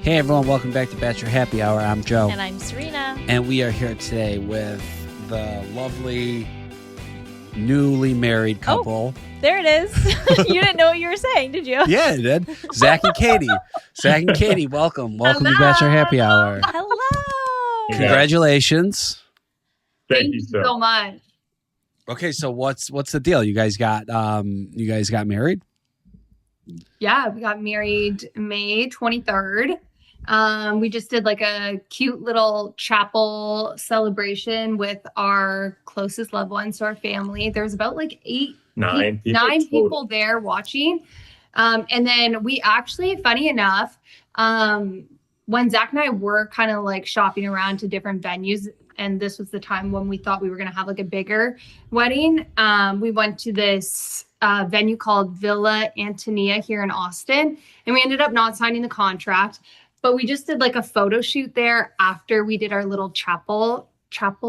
Hey everyone, welcome back to Bachelor Happy Hour. I'm Joe. And I'm Serena. And we are here today with the lovely newly married couple. Oh, there it is. You didn't know what you were saying, did you? Yeah, I did. Zach and Katie. Zach and Katie, welcome. Welcome to Bachelor Happy Hour. Hello. Congratulations. Thank you so much. Okay, so what's the deal? You guys got married? Yeah, we got married May 23rd. We just did like a cute little chapel celebration with our closest loved ones to our family. There's about like nine people there watching. And then we actually, funny enough, when Zach and I were kind of like shopping around to different venues, and this was the time when we thought we were going to have like a bigger wedding, we went to this venue called Villa Antonia here in Austin, and we ended up not signing the contract. But we just did like a photo shoot there after we did our little chapel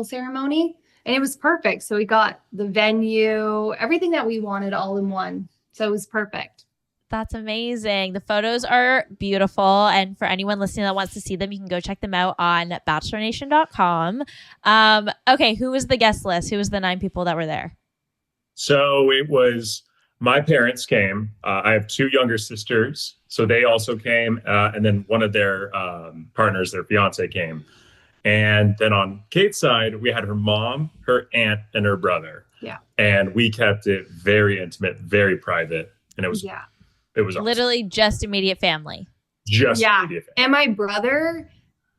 ceremony, and it was perfect. So we got the venue, everything that we wanted all in one. So it was perfect. That's amazing. The photos are beautiful. And for anyone listening that wants to see them, you can go check them out on bachelornation.com. Okay, who was the guest list? Who was the 9 people that were there? So it was my parents came. I have 2 younger sisters, so they also came. And then one of their partners, their fiance, came. And then on Kate's side, we had her mom, her aunt, and her brother. Yeah. And we kept it very intimate, very private. And it was awesome. Literally just immediate family. Immediate family. And my brother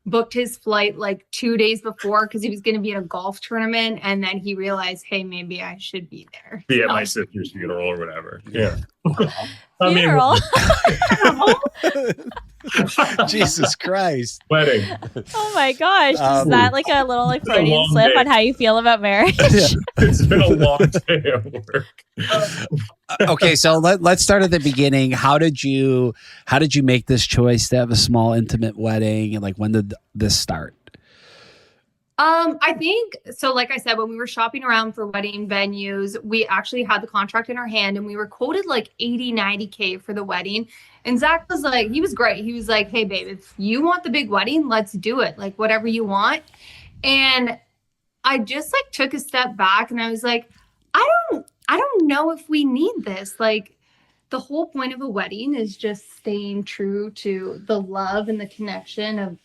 booked his flight like 2 days before because he was going to be in a golf tournament, and then he realized, hey, maybe I should be there. Be at my sister's funeral or whatever. Yeah. Funeral. Jesus Christ. Wedding. Oh my gosh. Is that like a little like Freudian slip on how you feel about marriage? It's been a long day at work. Okay, so let's start at the beginning. How did you make this choice to have a small intimate wedding, and like when did this start? I think so. Like I said, when we were shopping around for wedding venues, we actually had the contract in our hand, and we were quoted like 80, 90K for the wedding. And Zach was like, he was great. He was like, hey babe, if you want the big wedding, let's do it. Like whatever you want. And I just like took a step back, and I was like, I don't know if we need this. Like the whole point of a wedding is just staying true to the love and the connection of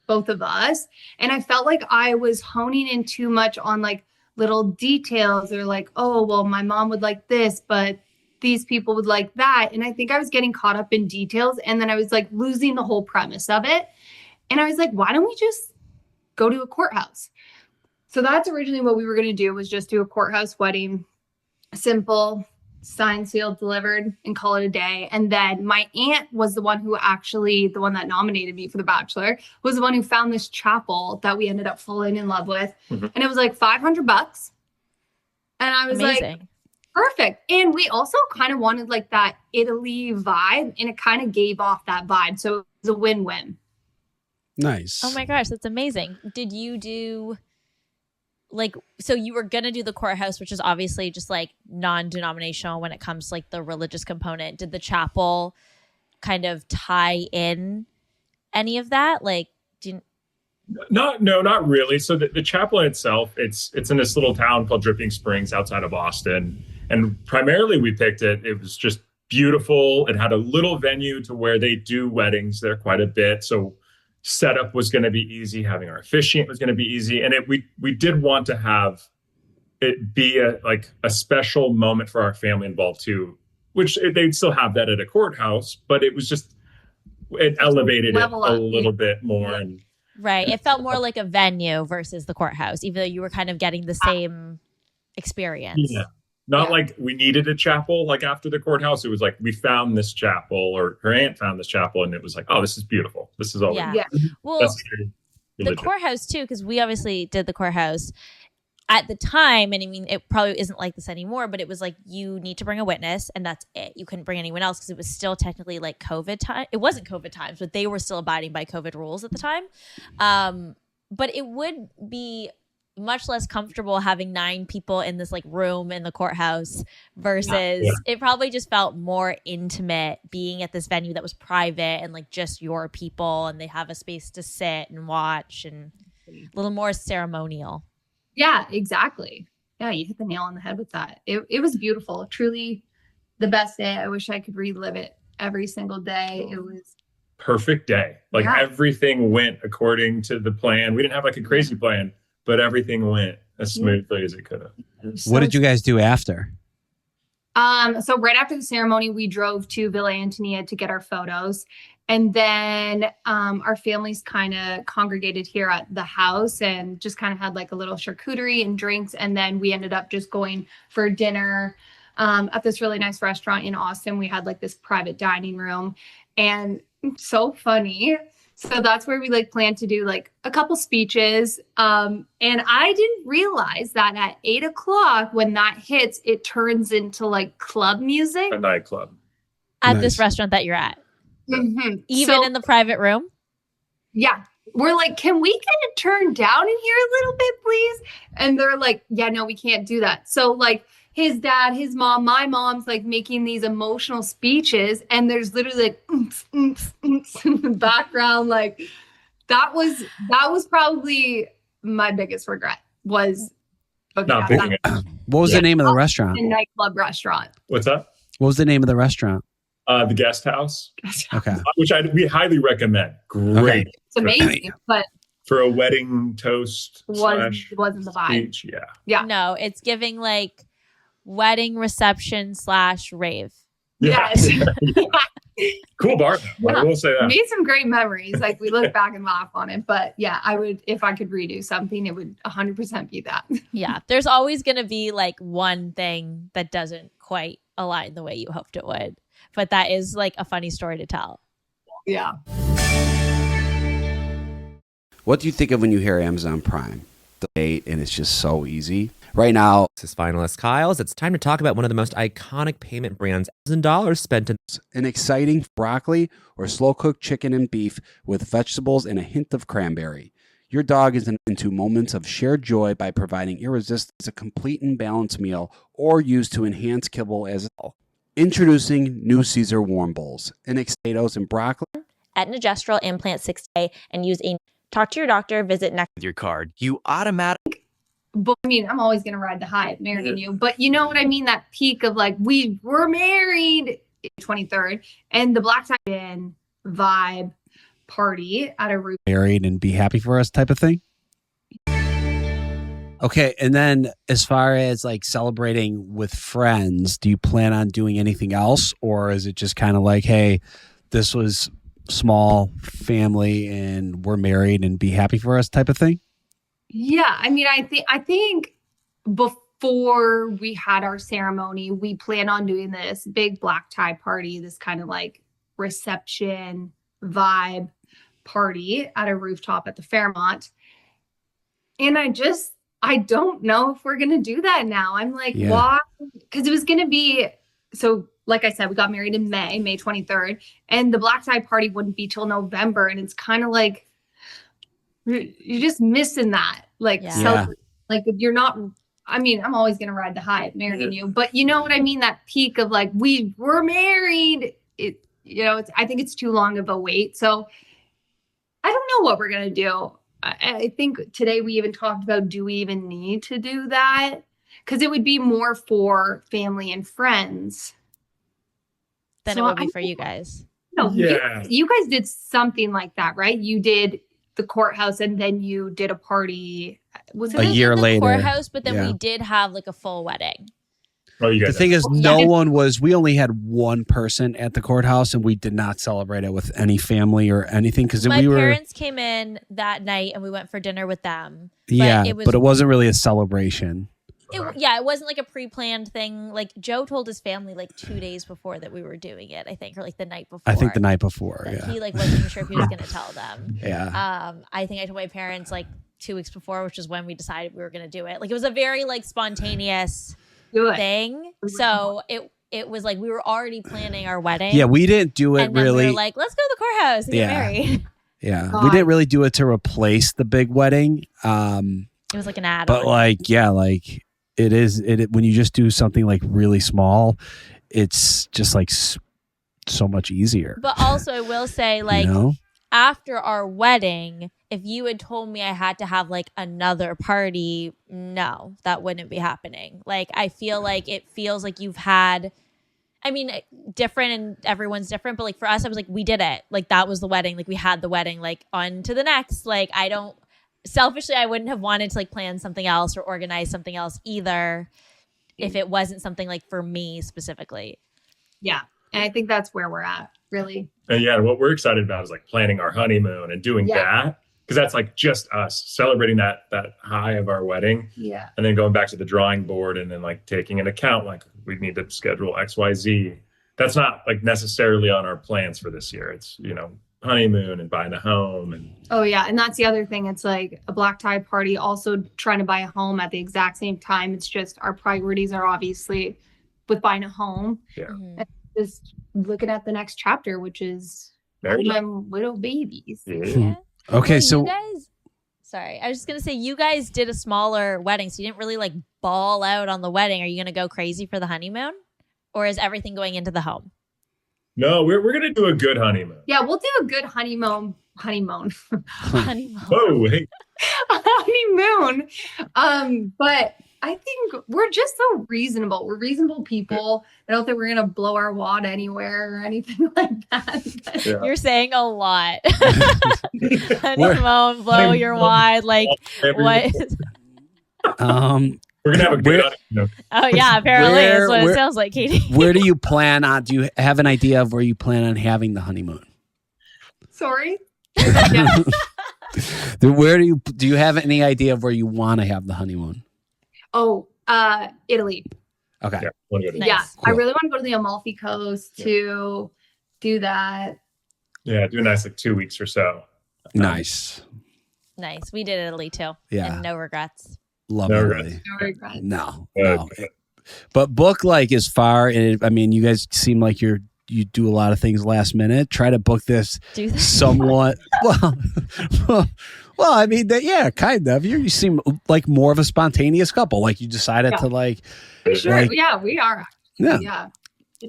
both of us. And I felt like I was honing in too much on like little details, or like, oh, well, my mom would like this, but these people would like that. And I think I was getting caught up in details, and then I was like losing the whole premise of it. And I was like, why don't we just go to a courthouse? So that's originally what we were going to do, was just do a courthouse wedding, simple, signed, sealed, delivered, and call it a day. And then my aunt was the one that nominated me for The Bachelor, was the one who found this chapel that we ended up falling in love with. Mm-hmm. And it was like $500. And I was like, perfect. And we also kind of wanted like that Italy vibe, and it kind of gave off that vibe. So it was a win-win. Nice. Oh my gosh, that's amazing. Did you do so you were going to do the courthouse, which is obviously just like non-denominational when it comes to like the religious component. Did the chapel kind of tie in any of that? Like, No, not really. So the chapel itself, it's in this little town called Dripping Springs outside of Austin. And primarily we picked it. It was just beautiful. It had a little venue to where they do weddings there quite a bit. So setup was going to be easy. Having our officiant was going to be easy. And we did want to have it be a special moment for our family involved too, which they'd still have that at a courthouse, but it was just, it elevated it a little bit more. And right. It felt more like a venue versus the courthouse, even though you were kind of getting the same experience. Yeah. Not like we needed a chapel like after the courthouse. It was like we found this chapel, or her aunt found this chapel, and it was like, oh, this is beautiful. This is all. Yeah. Well, the courthouse too, because we obviously did the courthouse at the time, and I mean, it probably isn't like this anymore, but it was like you need to bring a witness, and that's it. You couldn't bring anyone else because it was still technically like COVID time. It wasn't COVID times, but they were still abiding by COVID rules at the time. But it would be much less comfortable having 9 people in this like room in the courthouse versus it probably just felt more intimate being at this venue that was private and like just your people, and they have a space to sit and watch and a little more ceremonial. Yeah, exactly. Yeah, you hit the nail on the head with that. It was beautiful. Truly the best day. I wish I could relive it every single day. It was perfect day. Like everything went according to the plan. We didn't have like a crazy plan, but everything went as smoothly as it could have. What did you guys do after? So right after the ceremony, we drove to Villa Antonia to get our photos. And then our families kind of congregated here at the house and just kind of had like a little charcuterie and drinks. And then we ended up just going for dinner at this really nice restaurant in Austin. We had like this private dining room, and so funny. So that's where we like planned to do like a couple speeches. And I didn't realize that at 8 o'clock when that hits, it turns into like club music. A nightclub. At this restaurant that you're at. Mm-hmm. Even in the private room? Yeah. We're like, can we get it turned down in here a little bit, please? And they're like, yeah, no, we can't do that. So like his dad, his mom, my mom's like making these emotional speeches, and there's literally like in the background. Like that was probably my biggest regret was not picking it. What was the name of the restaurant? A nightclub restaurant. What's that? What was the name of the restaurant? The Guest House. Okay. Which we highly recommend. Great. Okay. It's amazing, but for a wedding toast wasn't the vibe. speech, Yeah. No, it's giving like wedding reception / rave. Yes. Cool bar. I will say that. Made some great memories. Like we look back and laugh on it. But yeah, I would, if I could redo something, it would 100% be that. Yeah. There's always going to be like one thing that doesn't quite align the way you hoped it would. But that is like a funny story to tell. Yeah. What do you think of when you hear Amazon Prime? The date, and it's just so easy. Right now, This is finalist Kyle's. It's time to talk about one of the most iconic payment brands. $1,000 spent in an exciting broccoli or slow-cooked chicken and beef with vegetables and a hint of cranberry. Your dog is into moments of shared joy by providing Irresistible as a complete and balanced meal, or used to enhance kibble as well. Introducing new Caesar warm bowls and potatoes and broccoli. At Negestral Implant 6Day and use a talk to your doctor, visit next With your card, you automatically. But I mean, I'm always going to ride the high of marrying you. But you know what I mean? That peak of like, we were married 23rd, and the black tie in vibe party at a roof. Married and be happy for us type of thing. Okay, and then as far as like celebrating with friends, do you plan on doing anything else, or is it just kind of like, hey, this was small family and we're married and be happy for us type of thing? Yeah, I mean, I think before we had our ceremony, we planned on doing this big black tie party, this kind of like reception vibe party at a rooftop at the Fairmont. And I don't know if we're going to do that now. I'm like, why? Because it was going to be, so like I said, we got married in May 23rd, and the black tie party wouldn't be till November. And it's kind of like, you're just missing that. Like, like if you're not, I mean, I'm always going to ride the high of marrying you, but you know what I mean? That peak of like, we were married, I think it's too long of a wait. So I don't know what we're going to do. I think today we even talked about, do we even need to do that? Because it would be more for family and friends than it would be for you guys. No, you guys did something like that, right? You did the courthouse, and then you did a party. Was it a year later? Courthouse, but then we did have like a full wedding. Oh, you guys. The thing is, we only had one person at the courthouse, and we did not celebrate it with any family or anything because my parents came in that night and we went for dinner with them. But it wasn't really a celebration. It wasn't like a pre-planned thing. Like Joe told his family like 2 days before that we were doing it, I think, or like the night before. I think the night before. He like wasn't sure if he was going to tell them. Yeah. I think I told my parents like 2 weeks before, which is when we decided we were going to do it. Like it was a very like spontaneous thing. So it was like we were already planning our wedding. Yeah, we didn't do it and then really. We were like, let's go to the courthouse and get married. Yeah, we didn't really do it to replace the big wedding. It was like an add-on. But like, yeah, like it is. When you just do something like really small, it's just like so much easier. But also, I will say, like, after our wedding, if you had told me I had to have like another party, no, that wouldn't be happening. Like, I feel like it feels like you've had, I mean, different and everyone's different, but like for us, I was like, we did it. Like, that was the wedding. Like, we had the wedding, like, on to the next. Like, selfishly, I wouldn't have wanted to like plan something else or organize something else either if it wasn't something like for me specifically. Yeah. And I think that's where we're at, really. And yeah, what we're excited about is like planning our honeymoon and doing that. Because that's like just us celebrating that high of our wedding. Yeah. And then going back to the drawing board and then like taking into account, like we need to schedule XYZ. That's not like necessarily on our plans for this year. It's, honeymoon and buying a home. And oh yeah. And that's the other thing. It's like a black tie party, also trying to buy a home at the exact same time. It's just our priorities are obviously with buying a home. Yeah. And just looking at the next chapter, which is married my widow babies. Yeah. Okay, so you guys, sorry, I was just gonna say you guys did a smaller wedding, so you didn't really like ball out on the wedding. Are you gonna go crazy for the honeymoon, or is everything going into the home? No, we're gonna do a good honeymoon. Yeah, we'll do a good honeymoon. Honeymoon. Whoa, hey. Honeymoon. But I think we're just so reasonable. We're reasonable people. I don't think we're gonna blow our wad anywhere or anything like that. Yeah. You're saying a lot. Honeymoon, blow your wad, like what? We're gonna have a good honeymoon. Oh yeah, apparently that's what it sounds like, Katie. Where do you plan on? Do you have an idea of where you plan on having the honeymoon? Sorry. Where do you have any idea of where you want to have the honeymoon? Oh, Italy. Okay. Yeah, Nice. Yeah, Cool. I really want to go to the Amalfi Coast to do that. Yeah, do a nice like 2 weeks or so. Nice. Nice. We did Italy too. Yeah. And no regrets. Love No Italy. No regrets. No. Good. But book like as far, and I mean, you guys seem like you do a lot of things last minute. Try to book this Do that. somewhat. Well, I mean, yeah, kind of. You seem like more of a spontaneous couple. Like you decided to like. Sure. Like, Yeah, we are. yeah. Yeah.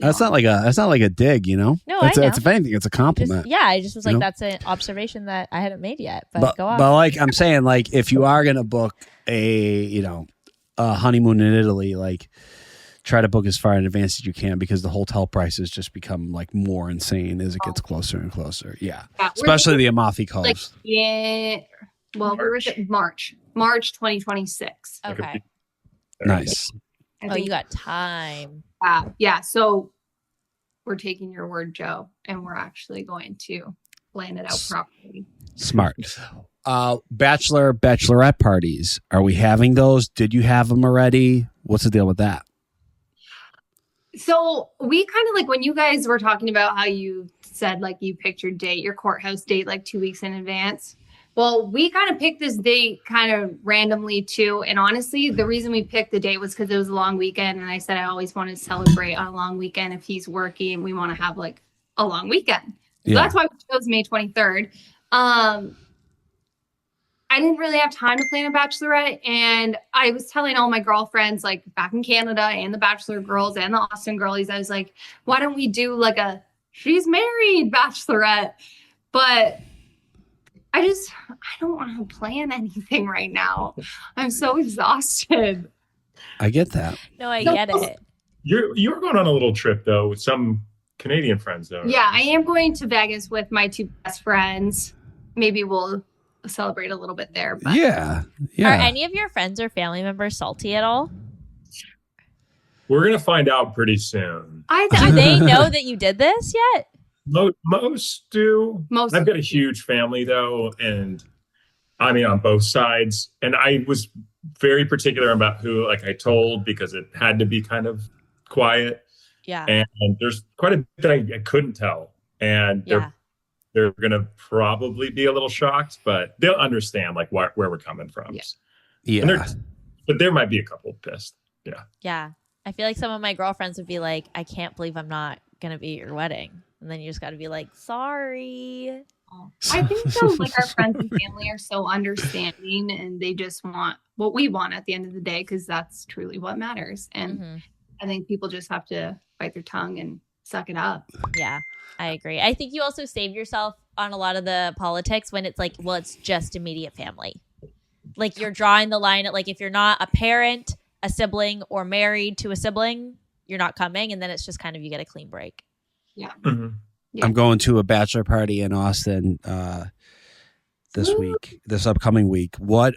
That's not like a dig, No, It's I know. if anything, it's a compliment. I just was like, You know? that's an observation that I hadn't made yet. But go on. But like I'm saying, like if you are gonna book a honeymoon in Italy, like try to book as far in advance as you can because the hotel prices just become like more insane as it gets closer and closer. Yeah, especially the Amalfi Coast. Like, yeah. Well, we're at March 2026. Okay. Nice. I Oh, think- you got time. Yeah. So we're taking your word, Joe, and we're actually going to plan it out properly. Smart. Bachelorette parties. Are we having those? Did you have them already? What's the deal with that? So we kind of like when you guys were talking about how you said like you picked your date, your courthouse date, like 2 weeks in advance. Well, we kind of picked this date kind of randomly too. And honestly, the reason we picked the date was because it was a long weekend. And I said I always want to celebrate on a long weekend. If he's working, we want to have like a long weekend. So that's why we chose May 23rd. I didn't really have time to plan a bachelorette. And I was telling all my girlfriends, like back in Canada and the Bachelor girls and the Austin girlies, I was like, why don't we do like a she's married bachelorette? But I don't want to plan anything right now. I'm so exhausted. I get that. No, I get it. You're going on a little trip though with some Canadian friends though. Right? Yeah, I am going to Vegas with my two best friends. Maybe we'll celebrate a little bit there. But Yeah. Are any of your friends or family members salty at all? We're gonna find out pretty soon. Do they know that you did this yet? Most do. I've got a huge family though, and I mean on both sides. And I was very particular about who like I told because it had to be kind of quiet. Yeah. And there's quite a bit that I couldn't tell. And they're gonna probably be a little shocked, but they'll understand like where we're coming from. Yeah. But there might be a couple pissed. Yeah. Yeah. I feel like some of my girlfriends would be like, I can't believe I'm not going to be at your wedding. And then you just got to be like, sorry. I think so. Like our friends and family are so understanding, and they just want what we want at the end of the day, because that's truly what matters. And I think people just have to bite their tongue and suck it up. Yeah, I agree. I think you also save yourself on a lot of the politics when it's like, well, it's just immediate family. Like you're drawing the line at like if you're not a parent, a sibling, or married to a sibling, you're not coming, and then it's just kind of you get a clean break. Yeah. Yeah. I'm going to a bachelor party in Austin this upcoming week. What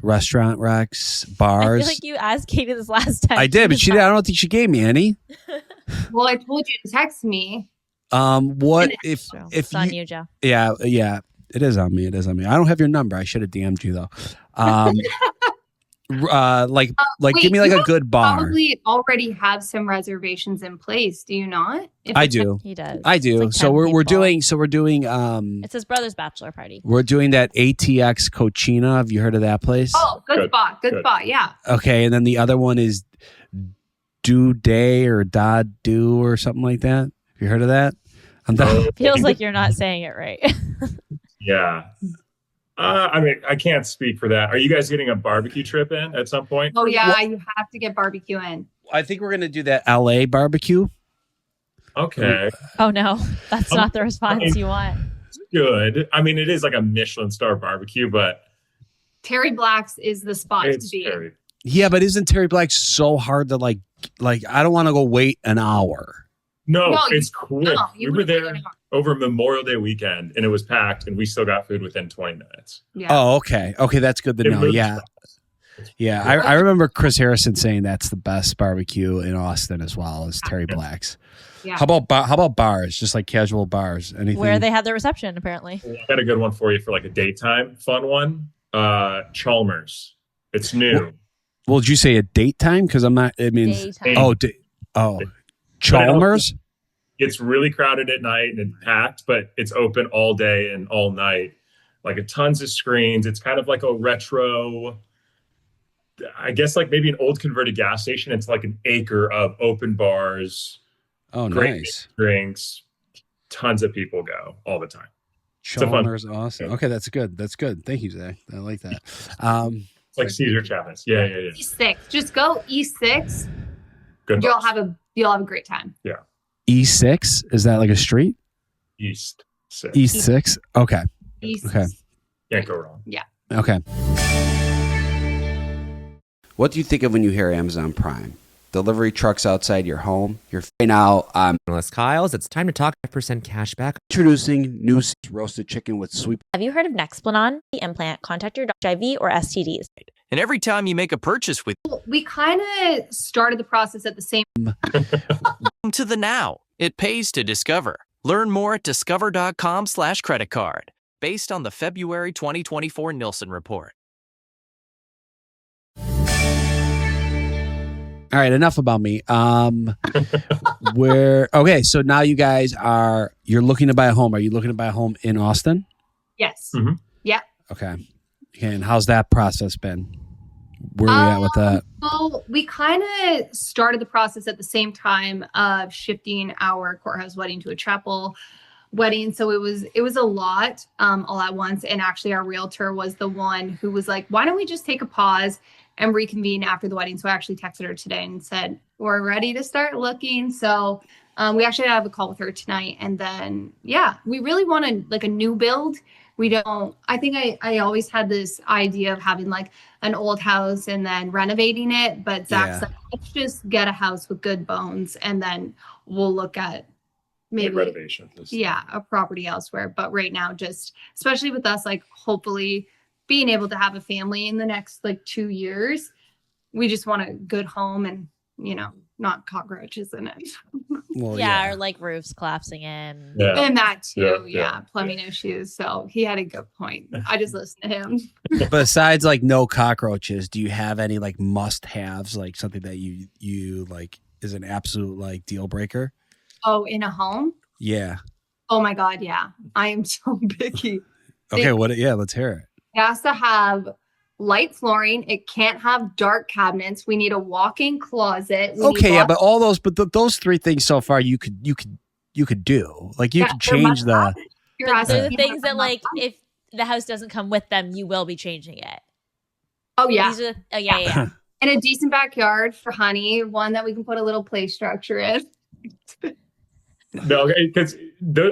restaurant Rex, bars? I feel like you asked Katie this last time. I did, but I don't think she gave me any. Well, I told you to text me. What if it's on you, Joe? Yeah, it is on me. I don't have your number. I should have DM'd you though. Wait, give me like a good bar. Probably already have some reservations in place. Do you not? I do. He does. I do. Like so we're doing. It's his brother's bachelor party. We're doing that ATX Cochina. Have you heard of that place? Oh, good spot. Good spot. Yeah. Okay, and then the other one is Do Day or Da Do or something like that. Have you heard of that? Feels like you're not saying it right. Yeah. I mean, I can't speak for that. Are you guys getting a barbecue trip in at some point? Oh, yeah. You have to get barbecue in. I think we're going to do that LA barbecue. Okay. Oh, no. That's not the response you want. It's good. I mean, it is like a Michelin star barbecue, but Terry Black's is the spot to be. Yeah, but isn't Terry Black so hard to like I don't want to go wait an hour. No, it's quick. No, we were there over Memorial Day weekend, and it was packed, and we still got food within 20 minutes. Yeah. Oh, okay. Okay, that's good to know. Yeah. Yeah, I remember Chris Harrison saying that's the best barbecue in Austin as well as Terry Black's. Yeah. How about bars? Just like casual bars? Anything? Where they had the reception, apparently. I got a good one for you for like a daytime fun one. Chalmers. It's new. Well, did you say a date time? Because I'm not. It means Chalmers. It's really crowded at night and it's packed, but it's open all day and all night. Like tons of screens. It's kind of like a retro, I guess like maybe an old converted gas station. It's like an acre of open bars. Oh, great nice. Drinks. Tons of people go all the time. Chalmers, awesome. Okay, that's good. That's good. Thank you, Zach. I like that. It's like Caesar Chavez. Yeah. E6. Just go E6. Good. You'll have a great time. Yeah. E6, is that like a street? East 6. East 6. Okay. East. Okay. Can't go wrong. Yeah. Okay. What do you think of when you hear Amazon Prime? Delivery trucks outside your home. You're now Analyst Kyle's. It's time to talk 5% cash back. Introducing new roasted chicken with sweet. Have you heard of Nexplanon, the implant? Contact your HIV or STDs. And every time you make a purchase with We kind of started the process at the same to the now, it pays to discover. Learn more at discover.com/credit card based on the February 2024 Nielsen report. All right, enough about me. Okay, so now you guys you're looking to buy a home. Are you looking to buy a home in Austin? Yes. Mm-hmm. Yeah. Okay. And how's that process been? Where are we at with that? Well, we kind of started the process at the same time of shifting our courthouse wedding to a chapel wedding. So it was a lot all at once. And actually our realtor was the one who was like, why don't we just take a pause and reconvene after the wedding? So I actually texted her today and said, we're ready to start looking. So we actually have a call with her tonight. And then, we really wanted like a new build. I think I always had this idea of having like an old house and then renovating it. But Zach's like, let's just get a house with good bones and then we'll look at maybe renovations. Yeah, a property elsewhere. But right now, just especially with us, like hopefully being able to have a family in the next like 2 years, we just want a good home and, not cockroaches in it. Well, or like roofs collapsing in. Yeah. And that too. Yeah. Plumbing issues. So he had a good point. I just listened to him. Besides like no cockroaches, do you have any like must-haves, like something that you like is an absolute like deal breaker? Oh, in a home? Yeah. Oh my God, yeah. I am so picky. Okay, let's hear it. It has to have light flooring. It can't have dark cabinets. We need a walk-in closet. But all those, those three things so far, you could do. Like you Yeah, could they're change must-have. the. You're But asking they're the me things what that my like must-have- if the house doesn't come with them, you will be changing it. Oh yeah. These are yeah. And a decent backyard for Honey, one that we can put a little play structure in. No, because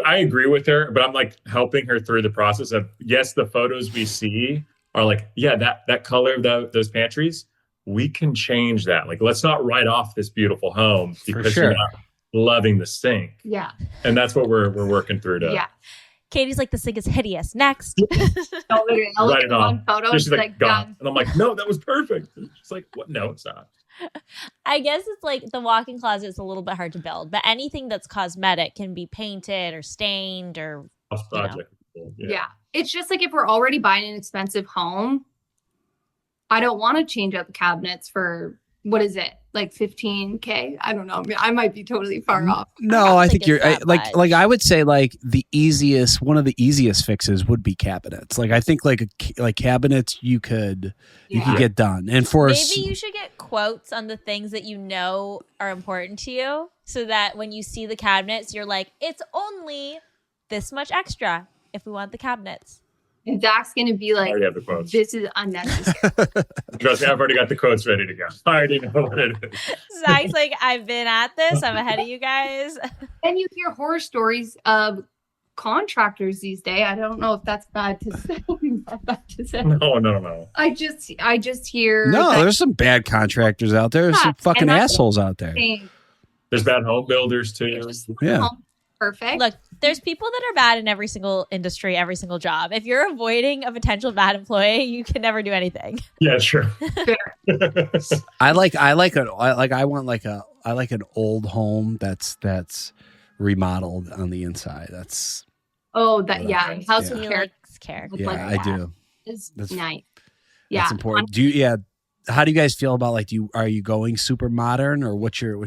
I agree with her, but I'm like helping her through the process of, yes, the photos we see are like, yeah, that color of those pantries, we can change that. Like, let's not write off this beautiful home because sure. you're not loving the sink. Yeah. And that's what we're working through to. Yeah. Katie's like, the sink is hideous. Next. So literally, I'll look Write at it off. one photo So and she's it's like, like gone. done. And I'm like, no, that was perfect. She's like, what? No, it's not. I guess it's like the walk-in closet is a little bit hard to build, but anything that's cosmetic can be painted or stained or House You know. project. Yeah. It's just like if we're already buying an expensive home, I don't want to change out the cabinets for what is it? Like 15K? I don't know. I mean, I might be totally far off. No, I think it's you're that like much. I would say like one of the easiest fixes would be cabinets. Like I think like cabinets you could Yeah. get done. And for Maybe you should get quotes on the things that you know are important to you so that when you see the cabinets, you're like, it's only this much extra if we want the cabinets. And Zach's going to be I like, already have the quotes. this is unnecessary. Trust me, I've already got the quotes ready to go. I already know what it is. Zach's like, I've been at this. I'm ahead of you guys. And you hear horror stories of contractors these days. I don't know if that's bad to say. Not bad to say. No. I just hear No, that there's some bad contractors out there. There's Yeah, some fucking and that's- assholes out there. thing. There's bad home builders too. Just Yeah. perfect. Look, there's people that are bad in every single industry, every single job. If you're avoiding a potential bad employee, you can never do anything. Yeah, sure. I like an old home that's remodeled on the inside. That's Oh, that Yeah. yeah. House Yeah. of He Care likes care. Look yeah, like I that. do. is That's- nice. Yeah. That's important. How do you guys feel about like are you going super modern or what's your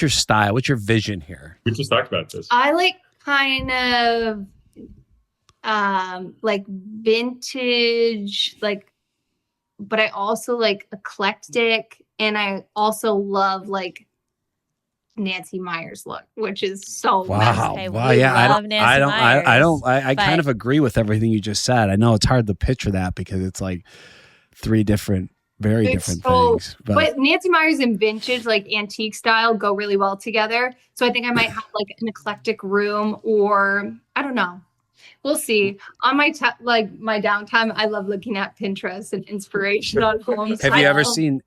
style? What's your vision here? We just talked about this. I like kind of like vintage, like, but I also like eclectic, and I also love like Nancy Meyers look, which is so Wow. Okay, Wow. we Yeah. love Nancy Meyers, I but- kind of agree with everything you just said. I know it's hard to picture that because it's like three different, very It's different so- things. But Nancy Meyers and vintage, like antique style, go really well together. So I think I might have like an eclectic room, or I don't know. We'll see. On my my downtime, I love looking at Pinterest and inspiration on homes. have you ever seen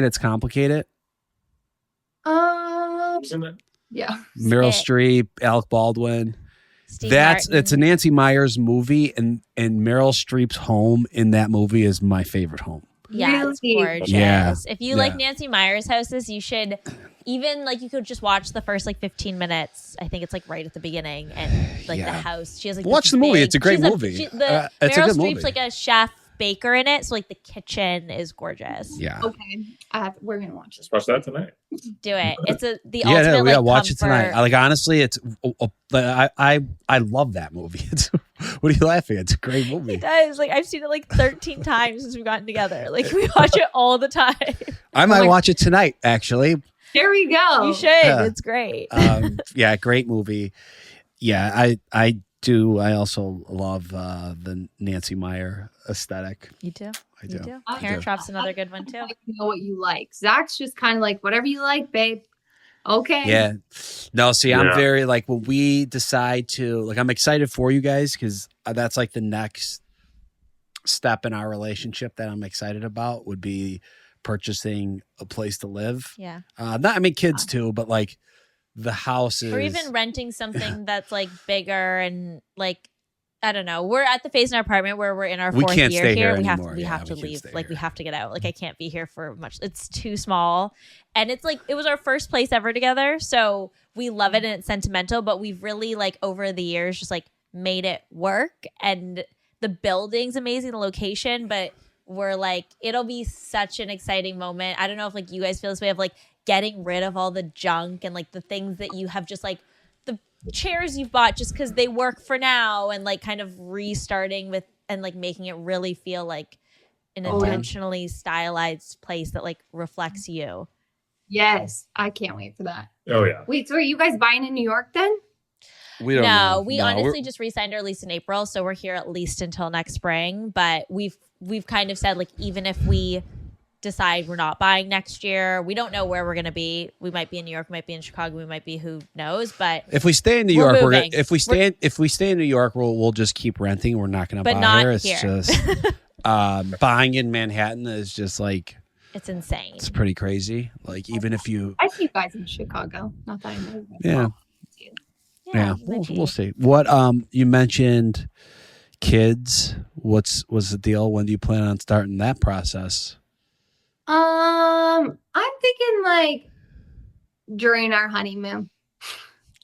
It's Complicated? Isn't it? Yeah. Meryl Sick. Streep, Alec Baldwin. Steve It's Martin. a Nancy Meyers movie, and Meryl Streep's home in that movie is my favorite home. Yeah, it's Really? gorgeous. Yeah, If you like yeah. Nancy Meyers houses, you should even like you could just watch the first like 15 minutes. I think it's like right at the beginning and like Yeah. the house. She has like Watch this the movie. big- It's a great she's movie. It's a Meryl good Streep's Streep's like a chef baker in it, so like the kitchen is gorgeous. Yeah. Okay. We're gonna watch this. Let's watch that tonight. Do it. It's the Yeah, ultimate like watch it tonight. comfort- Like honestly, it's I love that movie. It's, what are you laughing at? It's a great It movie. does. Like I've seen it like 13 times since we've gotten together. Like we watch it all the time. I might watch it tonight. Actually, There we go. You should. Yeah. It's great. yeah, great movie. Yeah, I do. I also love the Nancy Meyer aesthetic. You do. I You do. do. I Parent do. Trap's another good one too. I know what you like. Zach's just kind of like whatever you like, babe. Okay. Yeah. No, see, I'm Yeah. very like when we decide to like, I'm excited for you guys because that's like the next step in our relationship that I'm excited about would be purchasing a place to live. Yeah. Kids too, but like the house is. Or even renting something that's like bigger and like I don't know. We're at the phase in our apartment where we're in our We fourth can't year stay here. here We have anymore. we Yeah, have we to can't leave. stay Like we here. have to get out. Like I can't be here for much. It's too small. And it's like it was our first place ever together. So we love it and it's sentimental, but we've really like over the years just like made it work. And the building's amazing, the location, but we're like, it'll be such an exciting moment. I don't know if like you guys feel this way of like getting rid of all the junk and like the things that you have just like the chairs you've bought just because they work for now and like kind of restarting with and like making it really feel like an Oh, yeah. intentionally stylized place that like reflects you. Yes, I can't wait for that. Oh yeah. Wait, so are you guys buying in New York then? We don't know. We honestly just re-signed our lease in April, so we're here at least until next spring. But we've kind of said, like, even if we decide we're not buying next year, we don't know where we're going to be. We might be in New York, we might be in Chicago, we might be, who knows. But if we stay in New we're York, moving. if we stay in New York, we'll just keep renting. We're not going to But buy not here. It's here. just buying in Manhattan is just like it's insane. it's pretty crazy. Like even if you I see you guys in Chicago. Not that I know. yeah. Yeah, maybe. we'll see. What you mentioned kids. Was the deal? When do you plan on starting that process? I'm thinking like during our honeymoon.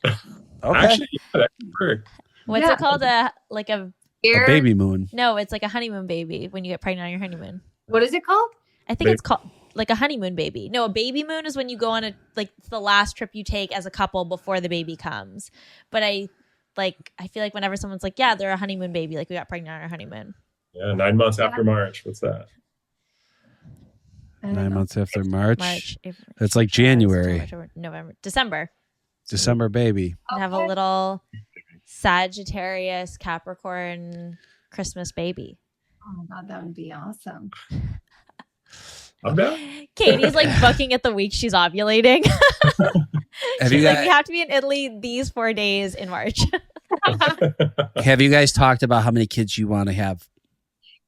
Okay. Actually, yeah, that could work. What's Yeah. it called? A Here, baby moon. No, it's like a honeymoon baby when you get pregnant on your honeymoon. what is it called? I think it's called like a honeymoon baby. No, a baby moon is when you go on it's the last trip you take as a couple before the baby comes. But I feel like whenever someone's like, yeah, they're a honeymoon baby, like we got pregnant on our honeymoon. Yeah, 9 months after March. What's that? 9 months after March. April, It's like January, October, November, December. December baby. And have a little Sagittarius Capricorn Christmas baby. Oh my god, that would be awesome. I'm down. Katie's like booking it the week she's ovulating. Have She's you like, guys we have to be in Italy these 4 days in March. have you guys talked about how many kids you want to have?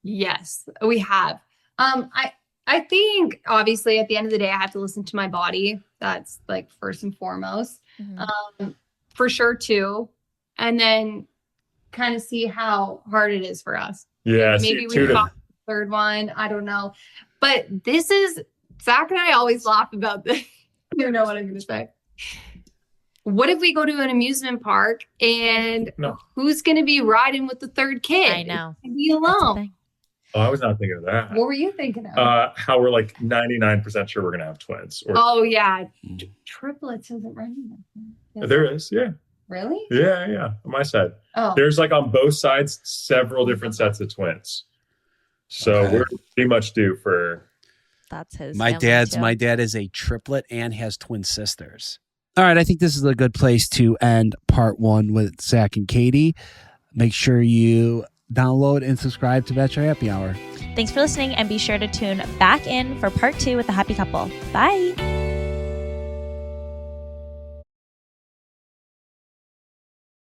Yes, we have. I think obviously at the end of the day, I have to listen to my body. That's like first and foremost. For sure too. And then kind of see how hard it is for us. Yeah, Maybe two we to got the third one. I don't know. But this is Zach and I always laugh about this. You know what I'm gonna say. What if we go to an amusement park and No. who's gonna be riding with the third kid? I know. Be That's the alone. thing. Oh, I was not thinking of that. What were you thinking of? How we're like 99% sure we're gonna have twins. Or Oh yeah, triplets isn't right. there is, yeah, Really? yeah. On my side, Oh, there's like on both sides several different sets of twins. So Okay. we're pretty much due for. That's his. My family, too. dad is a triplet and has twin sisters. All right, I think this is a good place to end part 1 with Zach and Kaity. Make sure you download and subscribe to Bachelor Happy Hour. Thanks for listening, and be sure to tune back in for part 2 with the happy couple. Bye.